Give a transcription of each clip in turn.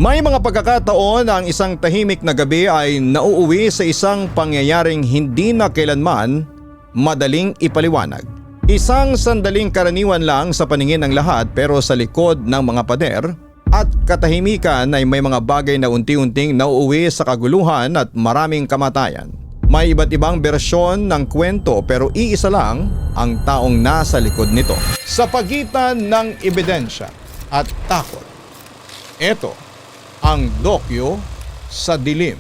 May mga pagkakataon na ang isang tahimik na gabi ay nauuwi sa isang pangyayaring hindi na kailanman madaling ipaliwanag. Isang sandaling karaniwan lang sa paningin ng lahat pero sa likod ng mga pader at katahimikan ay may mga bagay na unti-unting nauuwi sa kaguluhan at maraming kamatayan. May iba't ibang bersyon ng kwento pero iisa lang ang taong nasa likod nito. Sa pagitan ng ebidensya at takot, ito ang dokyo sa dilim.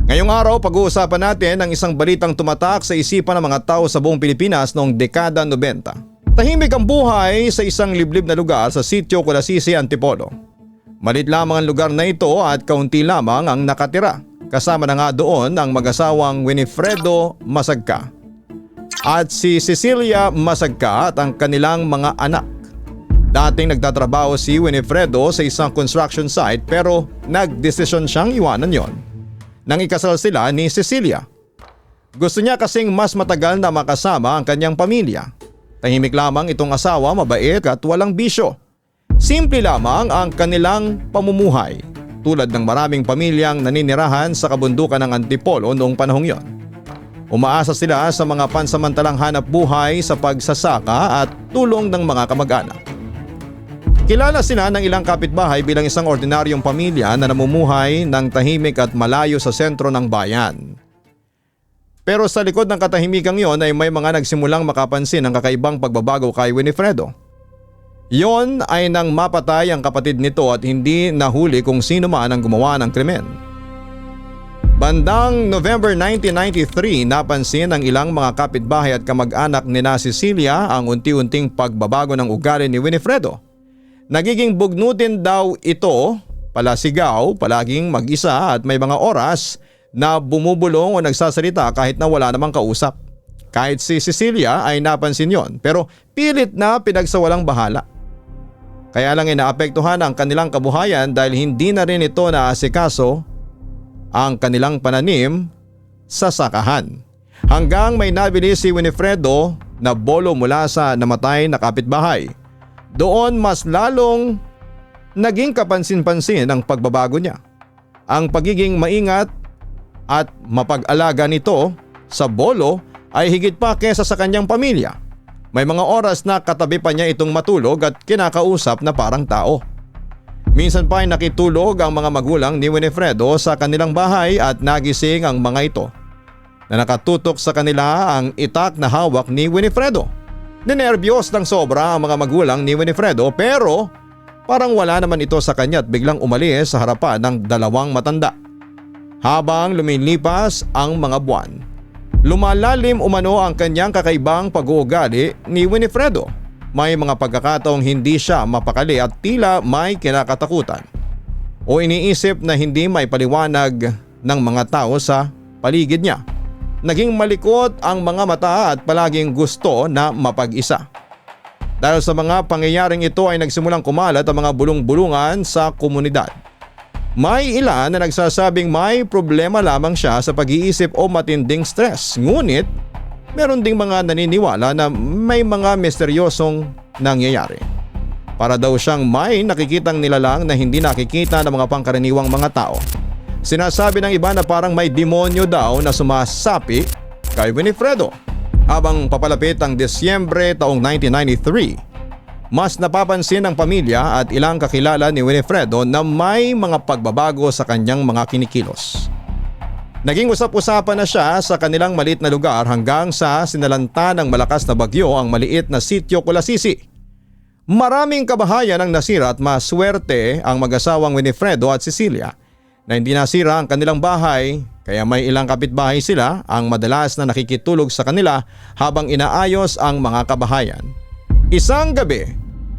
Ngayong araw, pag-uusapan natin ang isang balitang tumatak sa isipan ng mga tao sa buong Pilipinas noong dekada 90. Tahimik ang buhay sa isang liblib na lugar sa sitio Colasisi, Antipolo. Malit lamang ang lugar na ito at kaunti lamang ang nakatira. Kasama na nga doon ang mag-asawang Winifredo Masagka at si Cecilia Masagka at ang kanilang mga anak. Dating nagtatrabaho si Winifredo sa isang construction site pero nagdesisyon siyang iwanan yon nang ikasal sila ni Cecilia. Gusto niya kasing mas matagal na makasama ang kanyang pamilya. Tahimik lamang itong asawa, mabait at walang bisyo. Simple lamang ang kanilang pamumuhay tulad ng maraming pamilyang naninirahan sa kabundukan ng Antipolo noong panahong yon. Umaasa sila sa mga pansamantalang hanap buhay sa pagsasaka at tulong ng mga kamag-anak. Kilala sila ng ilang kapitbahay bilang isang ordinaryong pamilya na namumuhay ng tahimik at malayo sa sentro ng bayan. Pero sa likod ng katahimikang yon ay may mga nagsimulang makapansin ng kakaibang pagbabago kay Winifredo. Yon ay nang mapatay ang kapatid nito at hindi nahuli kung sino man ang gumawa ng krimen. Bandang November 1993, napansin ng ilang mga kapitbahay at kamag-anak ni na Cecilia ang unti-unting pagbabago ng ugali ni Winifredo. Nagiging bugnutin daw ito, palasigaw, palaging mag-isa at may mga oras na bumubulong o nagsasalita kahit na wala namang kausap. Kahit si Cecilia ay napansin yon pero pilit na pinagsawalang bahala. Kaya lang inaapektuhan ang kanilang kabuhayan dahil hindi na rin ito naasikaso ang kanilang pananim sa sakahan. Hanggang may nabili si Winifredo na bolo mula sa namatay na kapitbahay. Doon mas lalong naging kapansin-pansin ang pagbabago niya. Ang pagiging maingat at mapag-alaga nito sa bolo ay higit pa kesa sa kanyang pamilya. May mga oras na katabi pa niya itong matulog at kinakausap na parang tao. Minsan pa ay nakitulog ang mga magulang ni Winifredo sa kanilang bahay at nagising ang mga ito na nakatutok sa kanila ang itak na hawak ni Winifredo. Ninerbiyos ng sobra ang mga magulang ni Winifredo pero parang wala naman ito sa kanya at biglang umalis sa harapan ng dalawang matanda. Habang lumilipas ang mga buwan, lumalalim umano ang kanyang kakaibang pag-uugali ni Winifredo. May mga pagkakataong hindi siya mapakali at tila may kinakatakutan o iniisip na hindi may paliwanag ng mga tao sa paligid niya. Naging malikot ang mga mata at palaging gusto na mapag-isa. Dahil sa mga pangyayaring ito ay nagsimulang kumalat ang mga bulong-bulungan sa komunidad. May ilan na nagsasabing may problema lamang siya sa pag-iisip o matinding stress. Ngunit meron ding mga naniniwala na may mga misteryosong nangyayari. Para daw siyang may nakikitang nilalang na hindi nakikita ng mga pangkaraniwang mga tao. Sinasabi ng iba na parang may demonyo daw na sumasapi kay Winifredo. Habang papalapit ang Disyembre taong 1993, mas napapansin ng pamilya at ilang kakilala ni Winifredo na may mga pagbabago sa kanyang mga kinikilos. Naging usap-usapan na siya sa kanilang maliit na lugar hanggang sa sinalanta ng malakas na bagyo ang maliit na sitio Colasisi. Maraming kabahayan ang nasira at maswerte ang mag-asawang Winifredo at Cecilia na hindi nasira ang kanilang bahay kaya may ilang kapitbahay sila ang madalas na nakikitulog sa kanila habang inaayos ang mga kabahayan. Isang gabi,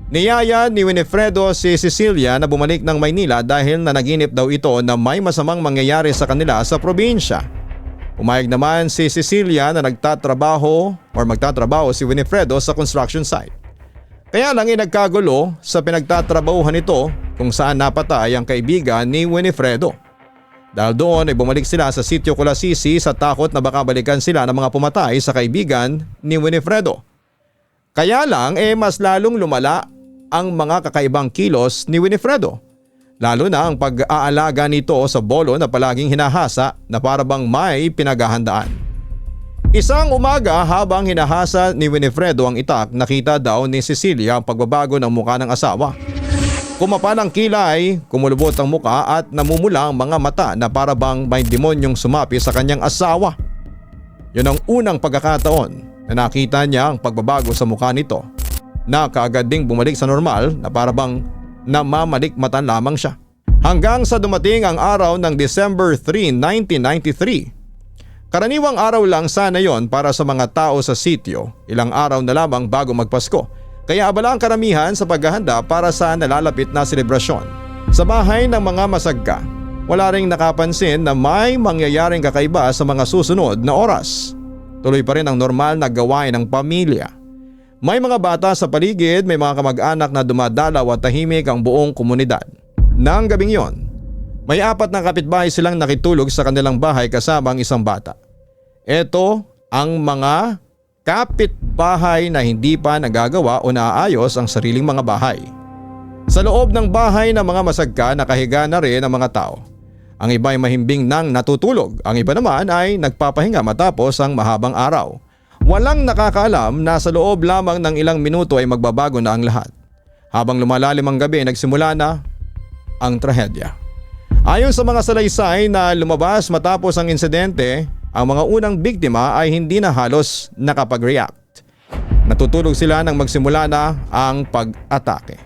niyaya ni Winifredo si Cecilia na bumalik ng Maynila dahil nanaginip daw ito na may masamang mangyayari sa kanila sa probinsya. Umayag naman si Cecilia na magtatrabaho si Winifredo sa construction site. Kaya lang nagkagulo sa pinagtatrabahuhan nito kung saan napatay ang kaibigan ni Winifredo. Dahil doon ay bumalik sila sa sitio Colasisi sa takot na baka balikan sila ng mga pumatay sa kaibigan ni Winifredo. Kaya lang mas lalong lumala ang mga kakaibang kilos ni Winifredo. Lalo na ang pag-aalaga nito sa bolo na palaging hinahasa na para bang may pinaghahandaan. Isang umaga habang hinahasa ni Winifredo ang itak, nakita daw ni Cecilia ang pagbabago ng mukha ng asawa. Kumapal ang kilay, kumulubot ang muka at namumula ang mga mata na para bang may demonyong sumapi sa kanyang asawa. Yun ang unang pagkakataon na nakita niya ang pagbabago sa mukha nito, na kaagad ding bumalik sa normal na para bang namamalikmatan lamang siya. Hanggang sa dumating ang araw ng December 3, 1993. Karaniwang araw lang sana yon para sa mga tao sa sityo, ilang araw na lamang bago magpasko. Kaya abala ang karamihan sa paghahanda para sa nalalapit na selebrasyon. Sa bahay ng mga masagka, wala ring nakapansin na may mangyayaring kakaiba sa mga susunod na oras. Tuloy pa rin ang normal na gawain ng pamilya. May mga bata sa paligid, may mga kamag-anak na dumadalaw at tahimik ang buong komunidad. Nang gabing yon, may 4 na kapitbahay silang nakitulog sa kanilang bahay kasama ang isang bata. Ito ang mga kapitbahay na hindi pa nagagawa o naaayos ang sariling mga bahay. Sa loob ng bahay ng mga masagka, nakahiga na rin ang mga tao. Ang iba ay mahimbing nang natutulog, ang iba naman ay nagpapahinga matapos ang mahabang araw. Walang nakakaalam na sa loob lamang ng ilang minuto ay magbabago na ang lahat. Habang lumalalim ang gabi, nagsimula na ang trahedya. Ayon sa mga salaysay na lumabas matapos ang insidente, ang mga unang biktima ay hindi na halos nakapag-react. Natutulog sila nang magsimula na ang pag-atake.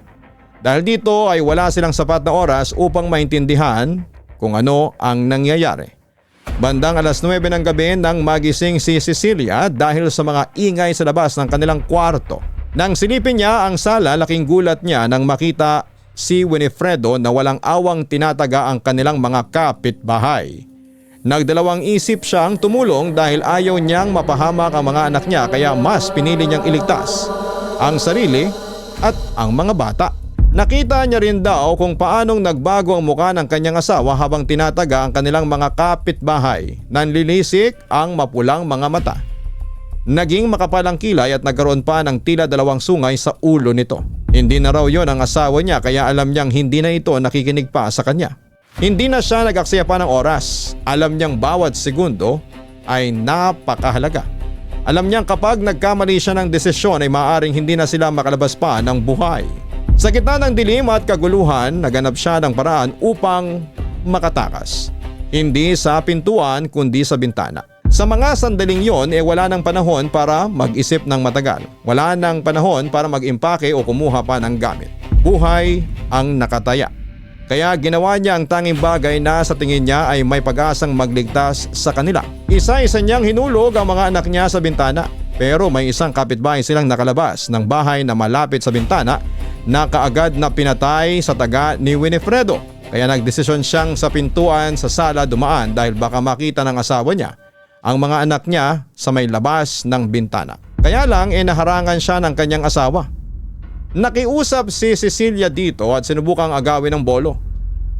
Dahil dito ay wala silang sapat na oras upang maintindihan kung ano ang nangyayari. Bandang 9:00 ng gabi nang magising si Cecilia dahil sa mga ingay sa labas ng kanilang kwarto. Nang silipin niya ang sala, laking gulat niya nang makita si Winifredo na walang awang tinataga ang kanilang mga kapitbahay. Nagdalawang isip siyang tumulong dahil ayaw niyang mapahamak ang mga anak niya, kaya mas pinili niyang iligtas ang sarili at ang mga bata. Nakita niya rin daw kung paanong nagbago ang mukha ng kanyang asawa habang tinataga ang kanilang mga kapitbahay. Nanlilisik ang mapulang mga mata. Naging makapal ang kilay at nagkaroon pa ng tila 2 sungay sa ulo nito. Hindi na raw yon ang asawa niya, kaya alam niyang hindi na ito nakikinig pa sa kanya. Hindi na siya nag-aksaya pa ng oras. Alam niyang bawat segundo ay napakahalaga. Alam niyang kapag nagkamali siya ng desisyon ay maaaring hindi na sila makalabas pa ng buhay. Sa gitna ng dilim at kaguluhan, naganap siya ng paraan upang makatakas. Hindi sa pintuan kundi sa bintana. Sa mga sandaling yon wala nang panahon para mag-isip ng matagal. Wala nang panahon para mag-impake o kumuha pa ng gamit. Buhay ang nakataya. Kaya ginawa niya ang tanging bagay na sa tingin niya ay may pag-asang magligtas sa kanila. Isa-isa niyang hinulog ang mga anak niya sa bintana. Pero may isang kapitbahay silang nakalabas ng bahay na malapit sa bintana na kaagad na pinatay sa taga ni Winifredo. Kaya nagdesisyon siyang sa pintuan sa sala dumaan dahil baka makita ng asawa niya ang mga anak niya sa may labas ng bintana. Kaya lang naharangan siya ng kanyang asawa. Nakiusap si Cecilia dito at sinubukang agawin ng bolo.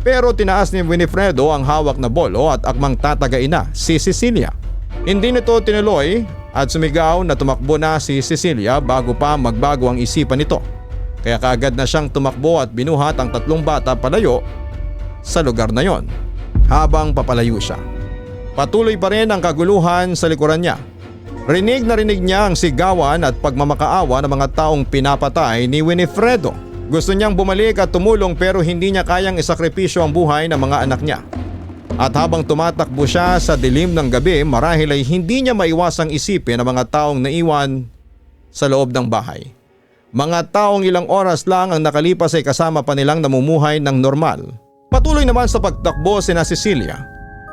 Pero tinaas ni Winifredo ang hawak na bolo at akmang tatagain na si Cecilia. Hindi nito tinuloy at sumigaw na tumakbo na si Cecilia bago pa magbago ang isipan nito. Kaya kaagad na siyang tumakbo at binuhat ang 3 bata palayo sa lugar na yon. Habang papalayo siya, patuloy pa rin ang kaguluhan sa likuran niya. Rinig na rinig niya ang sigawan at pagmamakaawa ng mga taong pinapatay ni Winifredo. Gusto niyang bumalik at tumulong pero hindi niya kayang isakripisyo ang buhay ng mga anak niya. At habang tumatakbo siya sa dilim ng gabi, marahil ay hindi niya maiwasang isipin ang mga taong naiwan sa loob ng bahay. Mga taong ilang oras lang ang nakalipas ay kasama pa nilang namumuhay ng normal. Patuloy naman sa pagtakbo sina Cecilia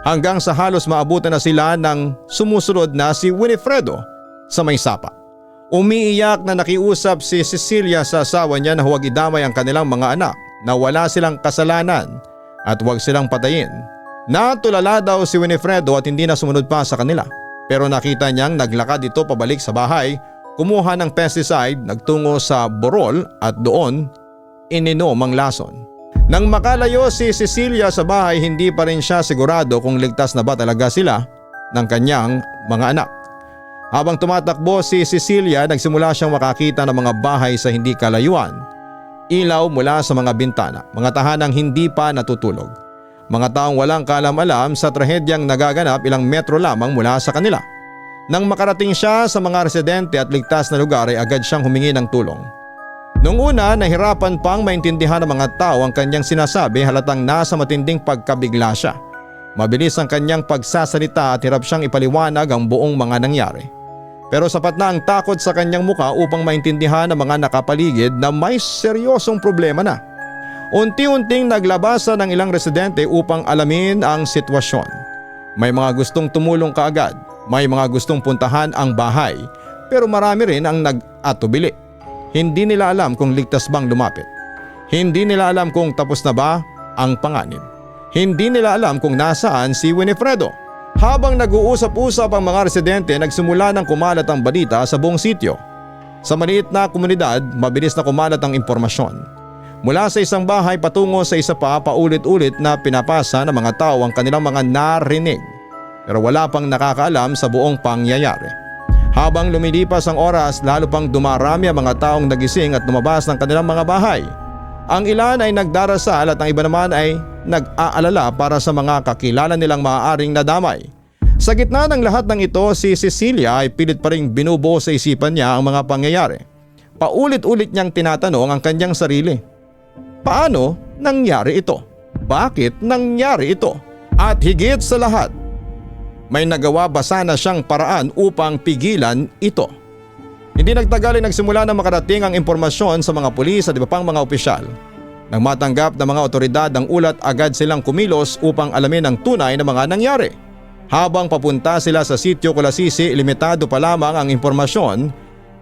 hanggang sa halos maabutan na sila ng sumusunod na si Winifredo sa may sapa. Umiiyak na nakiusap si Cecilia sa asawa niya na huwag idamay ang kanilang mga anak, na wala silang kasalanan at huwag silang patayin. Natulala daw si Winifredo at hindi na sumunod pa sa kanila. Pero nakita niyang naglakad ito pabalik sa bahay, kumuha ng pesticide, nagtungo sa burol at doon ininom ang lason. Nang makalayo si Cecilia sa bahay, hindi pa rin siya sigurado kung ligtas na ba talaga sila ng kanyang mga anak. Habang tumatakbo si Cecilia, nagsimula siyang makakita ng mga bahay sa hindi kalayuan. ilaw mula sa mga bintana, mga tahanang hindi pa natutulog. Mga taong walang kaalam-alam sa trahedyang nagaganap ilang metro lamang mula sa kanila. Nang makarating siya sa mga residente at ligtas na lugar ay agad siyang humingi ng tulong. Noong una, nahirapan pang maintindihan ng mga tao ang kanyang sinasabi halatang nasa matinding pagkabigla siya. Mabilis ang kanyang pagsasalita at hirap siyang ipaliwanag ang buong mga nangyari. Pero sapat na ang takot sa kanyang muka upang maintindihan ng mga nakapaligid na may seryosong problema na. Unti-unting naglabasan ng ilang residente upang alamin ang sitwasyon. May mga gustong tumulong kaagad, may mga gustong puntahan ang bahay, pero marami rin ang nag-atubili. Hindi nila alam kung ligtas bang lumapit. Hindi nila alam kung tapos na ba ang panganib. Hindi nila alam kung nasaan si Winifredo. Habang nag-uusap-usap ang mga residente, nagsimula ng kumalat ang balita sa buong sityo. Sa maliit na komunidad, mabilis na kumalat ang impormasyon. Mula sa isang bahay patungo sa isa pa, paulit-ulit na pinapasa ng mga tao ang kanilang mga narinig. Pero wala pang nakakaalam sa buong pangyayari. Habang lumilipas ang oras, lalo pang dumarami ang mga taong nagising at lumabas ng kanilang mga bahay. Ang ilan ay nagdarasal at ang iba naman ay nag-aalala para sa mga kakilala nilang maaaring nadamay. Sa gitna ng lahat ng ito, si Cecilia ay pilit pa ring binubuo sa isipan niya ang mga pangyayari. Paulit-ulit niyang tinatanong ang kanyang sarili. Paano nangyari ito? Bakit nangyari ito? At higit sa lahat, may nagawa ba sana siyang paraan upang pigilan ito? Hindi nagtagal ay nagsimula na makarating ang impormasyon sa mga pulis at iba pang mga opisyal. Nang matanggap ng mga otoridad ang ulat, agad silang kumilos upang alamin ang tunay na mga nangyari. Habang papunta sila sa sitio Colasisi, limitado pa lamang ang impormasyon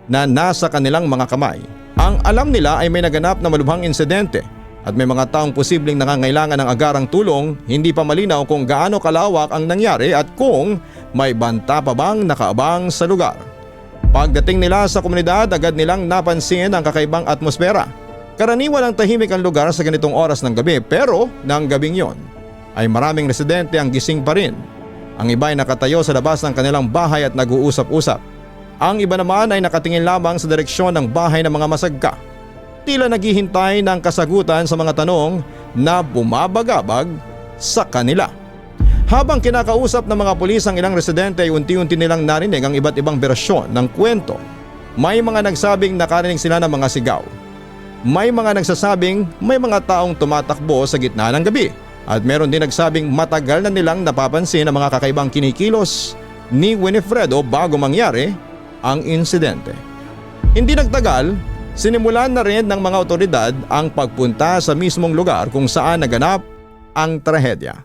na nasa kanilang mga kamay. Ang alam nila ay may naganap na malubhang insidente at may mga taong posibleng nangangailangan ng agarang tulong. Hindi pa malinaw kung gaano kalawak ang nangyari at kung may banta pa bang nakaabang sa lugar. Pagdating nila sa komunidad, agad nilang napansin ang kakaibang atmosfera. Karaniwan ang tahimik ang lugar sa ganitong oras ng gabi, pero ng gabing yon ay maraming residente ang gising pa rin. Ang iba ay nakatayo sa labas ng kanilang bahay at nag-uusap-usap. Ang iba naman ay nakatingin lamang sa direksyon ng bahay ng mga masagka. Tila naghihintay ng kasagutan sa mga tanong na bumabagabag sa kanila. Habang kinakausap ng mga pulis ang ilang residente ay unti-unti nilang narinig ang iba't ibang bersyon ng kwento. May mga nagsabing nakarinig sila ng mga sigaw. May mga nagsasabing may mga taong tumatakbo sa gitna ng gabi. At meron din nagsabing matagal na nilang napapansin ang mga kakaibang kinikilos ni Winifredo bago mangyari ang insidente. Hindi nagtagal, sinimulan na rin ng mga otoridad ang pagpunta sa mismong lugar kung saan naganap ang trahedya.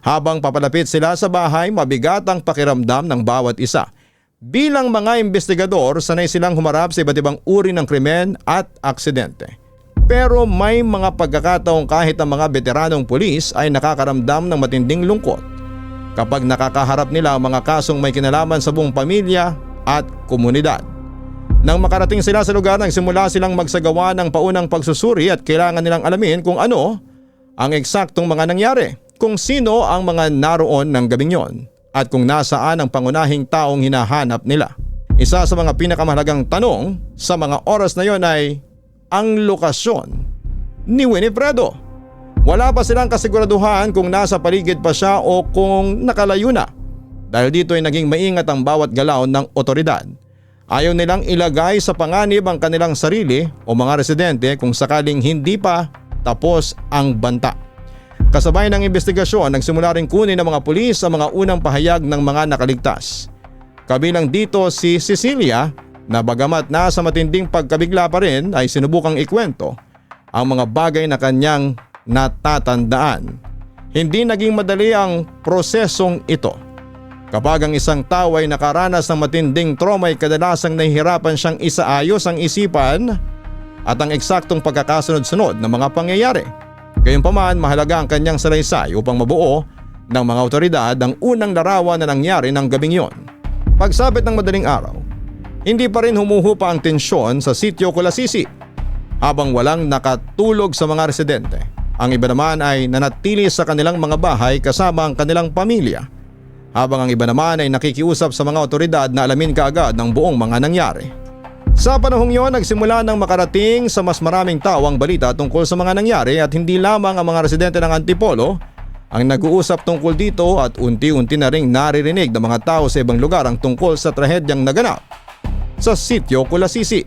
Habang papalapit sila sa bahay, mabigat ang pakiramdam ng bawat isa. Bilang mga investigador, sanay silang humarap sa iba't ibang uri ng krimen at aksidente. Pero may mga pagkakataong kahit ang mga veteranong pulis ay nakakaramdam ng matinding lungkot kapag nakakaharap nila ang mga kasong may kinalaman sa buong pamilya at komunidad. Nang makarating sila sa lugar, nagsimula silang magsagawa ng paunang pagsusuri at kailangan nilang alamin kung ano ang eksaktong mga nangyari, kung sino ang mga naroon ng gabing yon at kung nasaan ang pangunahing taong hinahanap nila. Isa sa mga pinakamahalagang tanong sa mga oras na yon ay ang lokasyon ni Winifredo. Wala pa silang kasiguraduhan kung nasa paligid pa siya o kung nakalayo na. Dahil dito ay naging maingat ang bawat galaw ng otoridad. Ayaw nilang ilagay sa panganib ang kanilang sarili o mga residente kung sakaling hindi pa tapos ang banta. Kasabay ng investigasyon, nagsimula rin kunin ng mga pulis ang mga unang pahayag ng mga nakaligtas. Kabilang dito si Cecilia na bagamat nasa matinding pagkabigla pa rin ay sinubukang ikwento ang mga bagay na kanyang natatandaan. Hindi naging madali ang prosesong ito. Kapag ang isang tao ay nakaranas ng matinding trauma ay kadalasang nahihirapan siyang isaayos ang isipan at ang eksaktong pagkakasunod-sunod ng mga pangyayari. Gayunpaman, mahalaga ang kanyang salaysay upang mabuo ng mga otoridad ang unang larawan na nangyari ng gabing yon. Pagsapit ng madaling araw, hindi pa rin humuhupa ang tensyon sa sitio Colasisi. Habang walang nakatulog sa mga residente, ang iba naman ay nanatili sa kanilang mga bahay kasama ang kanilang pamilya. Habang ang iba naman ay nakikiusap sa mga otoridad na alamin kaagad ng buong mga nangyari. Sa panahong yon, nagsimula nang makarating sa mas maraming tao ang balita tungkol sa mga nangyari at hindi lamang ang mga residente ng Antipolo ang nag-uusap tungkol dito at unti-unti na ring naririnig ng mga tao sa ibang lugar ang tungkol sa trahedyang naganap sa sitio Kulasisi.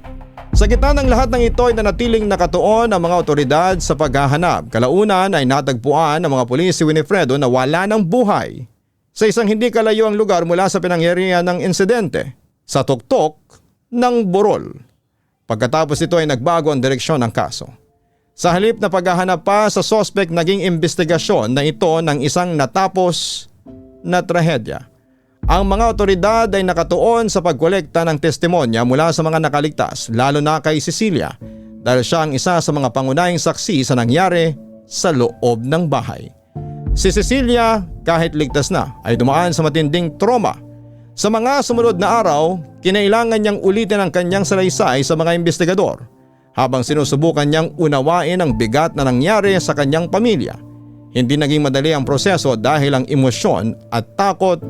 Sa gitna ng lahat ng ito ay nanatiling nakatuon ang mga otoridad sa paghahanap. Kalaunan ay natagpuan ng mga pulis si Winifredo na wala ng buhay sa isang hindi kalayo ang lugar mula sa pinangyarihan ng insidente sa tuktok ng Borol. Pagkatapos ito ay nagbago ang direksyon ng kaso. Sa halip na paghahanap pa sa sospek, naging investigasyon na ito ng isang natapos na trahedya. Ang mga otoridad ay nakatuon sa pagkolekta ng testimonya mula sa mga nakaligtas, lalo na kay Cecilia dahil siya ang isa sa mga pangunahing saksi sa nangyari sa loob ng bahay. Si Cecilia, kahit ligtas na, ay dumaan sa matinding trauma. Sa mga sumunod na araw, kinailangan niyang ulitin ang kanyang salaysay sa mga investigador habang sinusubukan niyang unawain ang bigat na nangyari sa kanyang pamilya. Hindi naging madali ang proseso dahil ang emosyon at takot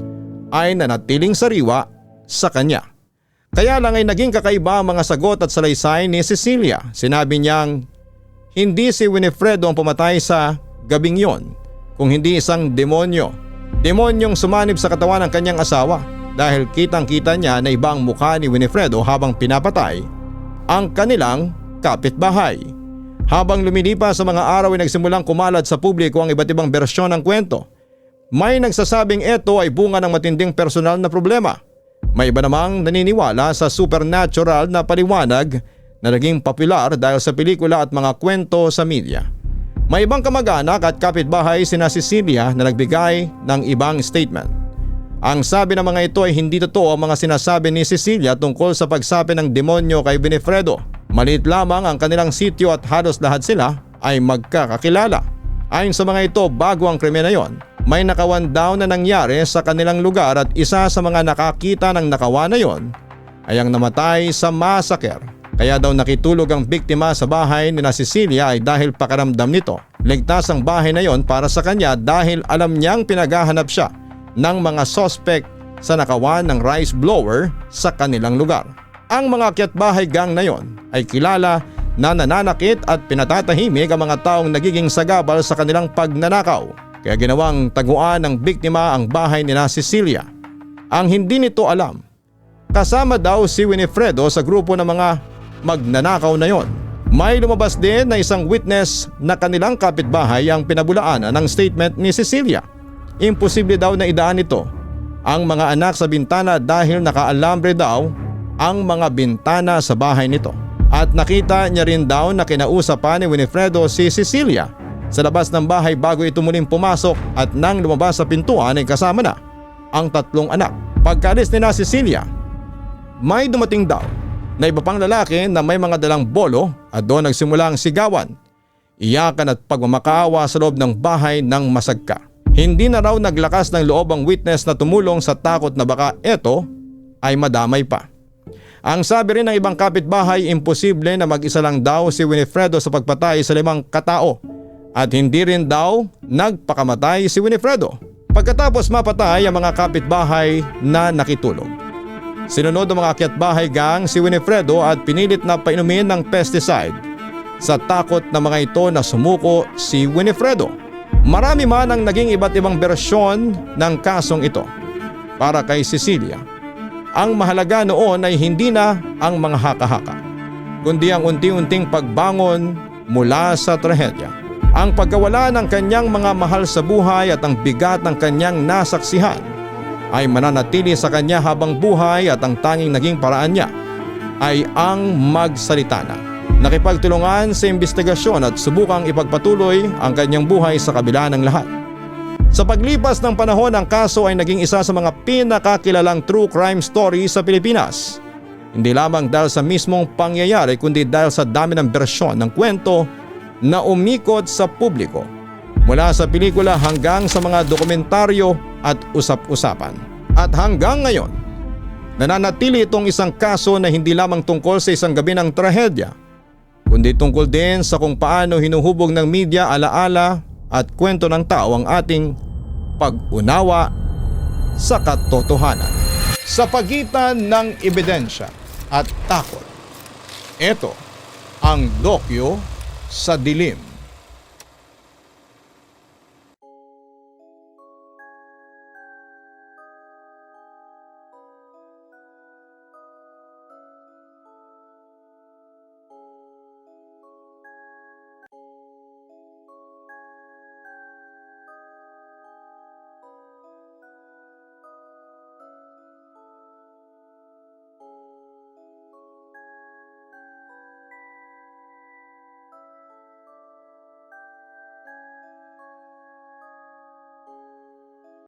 ay nanatiling sariwa sa kanya. Kaya lang ay naging kakaiba ang mga sagot at salaysay ni Cecilia. Sinabi niyang hindi si Winifredo ang pumatay sa gabing yon, kung hindi isang demonyo. Demonyong sumanib sa katawan ng kanyang asawa. Dahil kitang-kita niya na iba ang mukha ni Winifredo habang pinapatay ang kanilang kapitbahay. Habang lumilipas sa mga araw ay nagsimulang kumalat sa publiko ang iba't ibang bersyon ng kwento. May nagsasabing ito ay bunga ng matinding personal na problema. May iba namang naniniwala sa supernatural na paliwanag na naging popular dahil sa pelikula at mga kwento sa media. May ibang kamag-anak at kapitbahay sina Cecilia na nagbigay ng ibang statement. Ang sabi ng mga ito ay hindi totoo ang mga sinasabi ni Cecilia tungkol sa pagsapi ng demonyo kay Winifredo. Maliit lamang ang kanilang sitio at halos lahat sila ay magkakakilala. Ayon sa mga ito, bago ang krimen na yon, may nakawan daw na nangyari sa kanilang lugar at isa sa mga nakakita ng nakawan na yon ay ang namatay sa massacre. Kaya daw nakitulog ang biktima sa bahay ni na Cecilia ay dahil pakaramdam nito. Ligtas ang bahay na yon para sa kanya dahil alam niyang pinaghahanap siya ng mga sospek sa nakawan ng rice blower sa kanilang lugar. Ang mga akyat-bahay gang na yon ay kilala na nananakit at pinatatahimik ang mga taong nagiging sagabal sa kanilang pagnanakaw. Kaya ginawang taguan ng biktima ang bahay ni na Cecilia. Ang hindi nito alam, kasama daw si Winifredo sa grupo ng mga magnanakaw na yon. May lumabas din na isang witness na kanilang kapitbahay ang pinabulaanan ng statement ni Cecilia. Imposible daw na idaan ito ang mga anak sa bintana dahil nakaalambre daw ang mga bintana sa bahay nito. At nakita niya rin daw na kinausap pa ni Winifredo si Cecilia sa labas ng bahay bago ito muling pumasok at nang lumabas sa pintuan ay kasama na ang 3 anak. Pagkaalis ni na Cecilia, may dumating daw na iba pang lalaki na may mga dalang bolo at doon nagsimula ang sigawan, iyakan at pagmamakaawa sa loob ng bahay ng masagka. Hindi na raw naglakas ng loob ang witness na tumulong sa takot na baka ito ay madamay pa. Ang sabi rin ng ibang kapitbahay, imposible na mag-isa lang daw si Winifredo sa pagpatay sa 5 katao at hindi rin daw nagpakamatay si Winifredo pagkatapos mapatay ang mga kapitbahay na nakitulog. Sinunod ng mga akyat-bahay gang si Winifredo at pinilit na painumin ng pesticide. Sa takot na mga ito na sumuko si Winifredo. Marami man ang naging iba't ibang bersyon ng kasong ito. Para kay Cecilia, ang mahalaga noon ay hindi na ang mga haka-haka, kundi ang unti-unting pagbangon mula sa trahedya. Ang pagkawala ng kanyang mga mahal sa buhay at ang bigat ng kanyang nasaksihan ay mananatili sa kanya habang buhay at ang tanging naging paraan niya ay ang magsalita na. Nakipagtulungan sa investigasyon at subukang ipagpatuloy ang kanyang buhay sa kabila ng lahat. Sa paglipas ng panahon, ang kaso ay naging isa sa mga pinakakilalang true crime story sa Pilipinas. Hindi lamang dahil sa mismong pangyayari kundi dahil sa dami ng bersyon ng kwento na umikot sa publiko. Mula sa pelikula hanggang sa mga dokumentaryo at usap-usapan. At hanggang ngayon, nananatili itong isang kaso na hindi lamang tungkol sa isang gabi ng trahedya, kundi tungkol din sa kung paano hinuhubog ng media alaala at kwento ng tao ang ating pag-unawa sa katotohanan. Sa pagitan ng ebidensya at takot, Ito ang Dokyo sa Dilim.